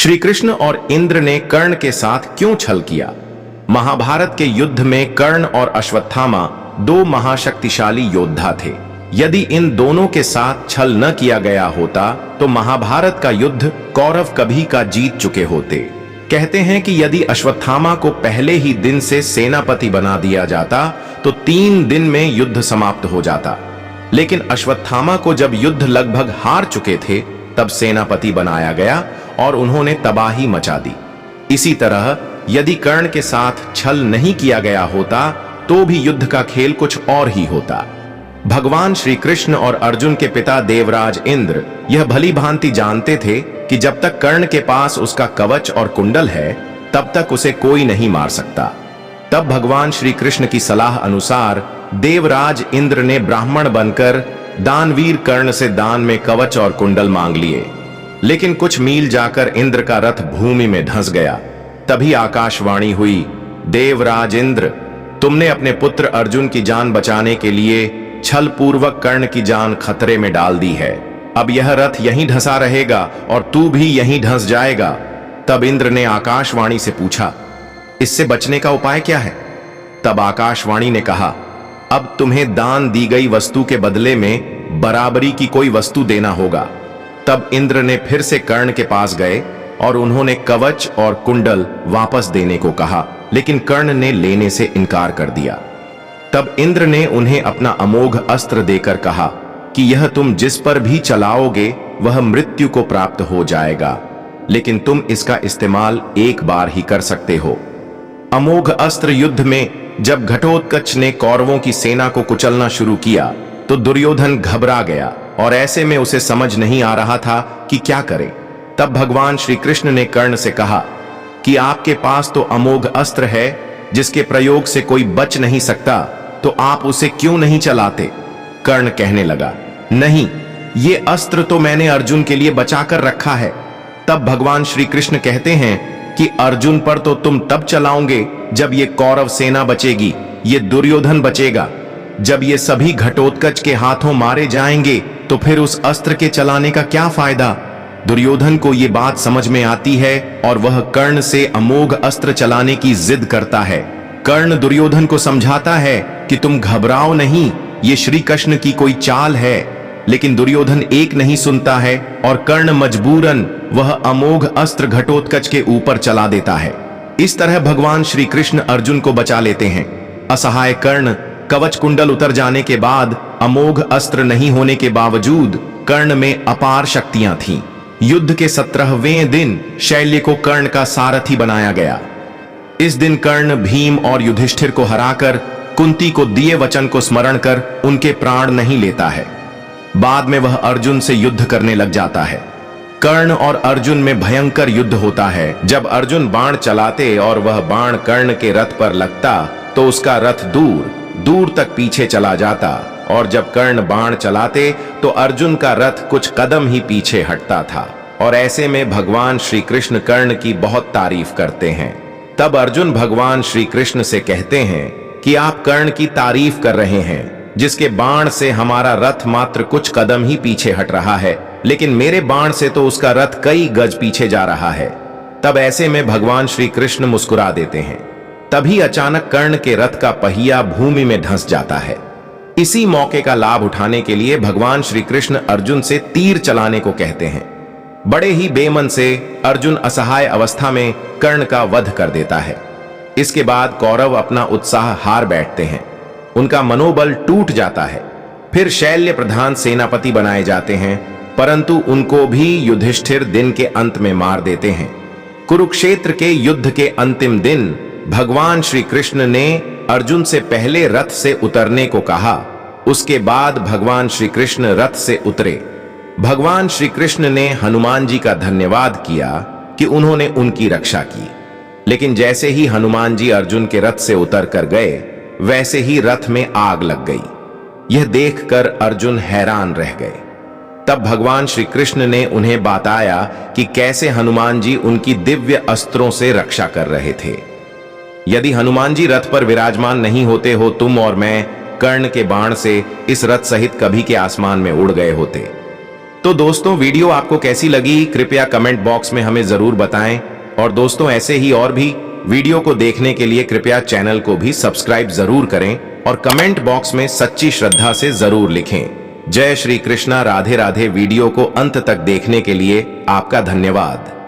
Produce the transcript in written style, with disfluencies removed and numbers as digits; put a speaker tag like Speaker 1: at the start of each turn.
Speaker 1: श्री कृष्ण और इंद्र ने कर्ण के साथ क्यों छल किया? महाभारत के युद्ध में कर्ण और अश्वत्थामा दो महाशक्तिशाली योद्धा थे। यदि इन दोनों के साथ छल न किया गया होता तो महाभारत का युद्ध कौरव कभी का जीत चुके होते। कहते हैं कि यदि अश्वत्थामा को पहले ही दिन से सेनापति बना दिया जाता तो 3 दिन में युद्ध समाप्त हो जाता, लेकिन अश्वत्थामा को जब युद्ध लगभग हार चुके थे तब सेनापति बनाया गया और उन्होंने तबाही मचा दी। इसी तरह यदि कर्ण के साथ छल नहीं किया गया होता तो भी युद्ध का खेल कुछ और ही होता। भगवान श्री कृष्ण और अर्जुन के पिता देवराज इंद्र यह भली भांति जानते थे कि जब तक कर्ण के पास उसका कवच और कुंडल है तब तक उसे कोई नहीं मार सकता। तब भगवान श्री कृष्ण की सलाह अनुसार देवराज इंद्र ने ब्राह्मण बनकर दानवीर कर्ण से दान में कवच और कुंडल मांग लिए, लेकिन कुछ मील जाकर इंद्र का रथ भूमि में धंस गया। तभी आकाशवाणी हुई, देवराज इंद्र, तुमने अपने पुत्र अर्जुन की जान बचाने के लिए छल पूर्वक कर्ण की जान खतरे में डाल दी है। अब यह रथ यहीं धंसा रहेगा और तू भी यहीं धंस जाएगा। तब इंद्र ने आकाशवाणी से पूछा, इससे बचने का उपाय क्या है? तब आकाशवाणी ने कहा, अब तुम्हें दान दी गई वस्तु के बदले में बराबरी की कोई वस्तु देना होगा। तब इंद्र ने फिर से कर्ण के पास गए और उन्होंने कवच और कुंडल वापस देने को कहा, लेकिन कर्ण ने लेने से इनकार कर दिया। तब इंद्र ने उन्हें अपना अमोघ अस्त्र देकर कहा कि यह तुम जिस पर भी चलाओगे वह मृत्यु को प्राप्त हो जाएगा, लेकिन तुम इसका इस्तेमाल एक बार ही कर सकते हो। अमोघ अस्त्र युद्ध में जब घटोत्कच ने कौरवों की सेना को कुचलना शुरू किया तो दुर्योधन घबरा गया और ऐसे में उसे समझ नहीं आ रहा था कि क्या करे। तब भगवान श्री कृष्ण ने कर्ण से कहा कि आपके पास तो अमोघ अस्त्र है जिसके प्रयोग से कोई बच नहीं सकता, तो आप उसे क्यों नहीं चलाते? कर्ण कहने लगा, नहीं, ये अस्त्र तो मैंने अर्जुन के लिए बचाकर रखा है। तब भगवान श्री कृष्ण कहते हैं कि अर्जुन पर तो तुम तब चलाओगे जब ये कौरव सेना बचेगी, ये दुर्योधन बचेगा। जब ये सभी घटोत्कच के हाथों मारे जाएंगे तो फिर उस अस्त्र के चलाने का क्या फायदा? दुर्योधन को ये बात समझ में आती है और वह कर्ण से अमोघ अस्त्र चलाने की जिद करता है। कर्ण दुर्योधन को समझाता है कि तुम घबराओ नहीं, ये श्री कृष्ण की कोई चाल है, लेकिन दुर्योधन एक नहीं सुनता है और कर्ण मजबूरन वह अमोघ अस्त्र घटोत्कच के ऊपर चला देता है। इस तरह भगवान श्री कृष्ण अर्जुन को बचा लेते हैं। असहाय कर्ण कवच कुंडल उतर जाने के बाद अमोघ अस्त्र नहीं होने के बावजूद कर्ण में अपार शक्तियां थीं। युद्ध के 17वें दिन शैल्य को कर्ण का सारथी बनाया गया। इस दिन कर्ण भीम और युधिष्ठिर को हराकर कुंती को दिए वचन को स्मरण कर उनके प्राण नहीं लेता है। बाद में वह अर्जुन से युद्ध करने लग जाता है। कर्ण और अर्जुन में भयंकर युद्ध होता है। जब अर्जुन बाण चलाते और वह बाण कर्ण के रथ पर लगता तो उसका रथ दूर दूर तक पीछे चला जाता, और जब कर्ण बाण चलाते तो अर्जुन का रथ कुछ कदम ही पीछे हटता था। और ऐसे में भगवान श्री कृष्ण कर्ण की बहुत तारीफ करते हैं। तब अर्जुन भगवान श्री कृष्ण से कहते हैं कि आप कर्ण की तारीफ कर रहे हैं, जिसके बाण से हमारा रथ मात्र कुछ कदम ही पीछे हट रहा है, लेकिन मेरे बाण से तो उसका रथ कई गज पीछे जा रहा है। तब ऐसे में भगवान श्री कृष्ण मुस्कुरा देते हैं। तभी अचानक कर्ण के रथ का पहिया भूमि में धंस जाता है। इसी मौके का लाभ उठाने के लिए भगवान श्री कृष्ण अर्जुन से तीर चलाने को कहते हैं। बड़े ही बेमन से अर्जुन असहाय अवस्था में कर्ण का वध कर देता है। इसके बाद कौरव अपना उत्साह हार बैठते हैं, उनका मनोबल टूट जाता है। फिर शैल्य प्रधान सेनापति बनाए जाते हैं, परंतु उनको भी युधिष्ठिर दिन के अंत में मार देते हैं। कुरुक्षेत्र के युद्ध के अंतिम दिन भगवान श्री कृष्ण ने अर्जुन से पहले रथ से उतरने को कहा। उसके बाद भगवान श्री कृष्ण रथ से उतरे। भगवान श्री कृष्ण ने हनुमान जी का धन्यवाद किया कि उन्होंने उनकी रक्षा की, लेकिन जैसे ही हनुमान जी अर्जुन के रथ से उतर कर गए वैसे ही रथ में आग लग गई। यह देखकर अर्जुन हैरान रह गए। तब भगवान श्री कृष्ण ने उन्हें बताया कि कैसे हनुमान जी उनकी दिव्य अस्त्रों से रक्षा कर रहे थे। यदि हनुमान जी रथ पर विराजमान नहीं होते हो, तुम और मैं कर्ण के बाण से इस रथ सहित कभी के आसमान में उड़ गए होते। तो दोस्तों वीडियो आपको कैसी लगी कृपया कमेंट बॉक्स में हमें जरूर बताएं और दोस्तों ऐसे ही और भी वीडियो को देखने के लिए कृपया चैनल को भी सब्सक्राइब जरूर करें और कमेंट बॉक्स में सच्ची श्रद्धा से जरूर लिखें। जय श्री कृष्णा, राधे राधे। वीडियो को अंत तक देखने के लिए आपका धन्यवाद।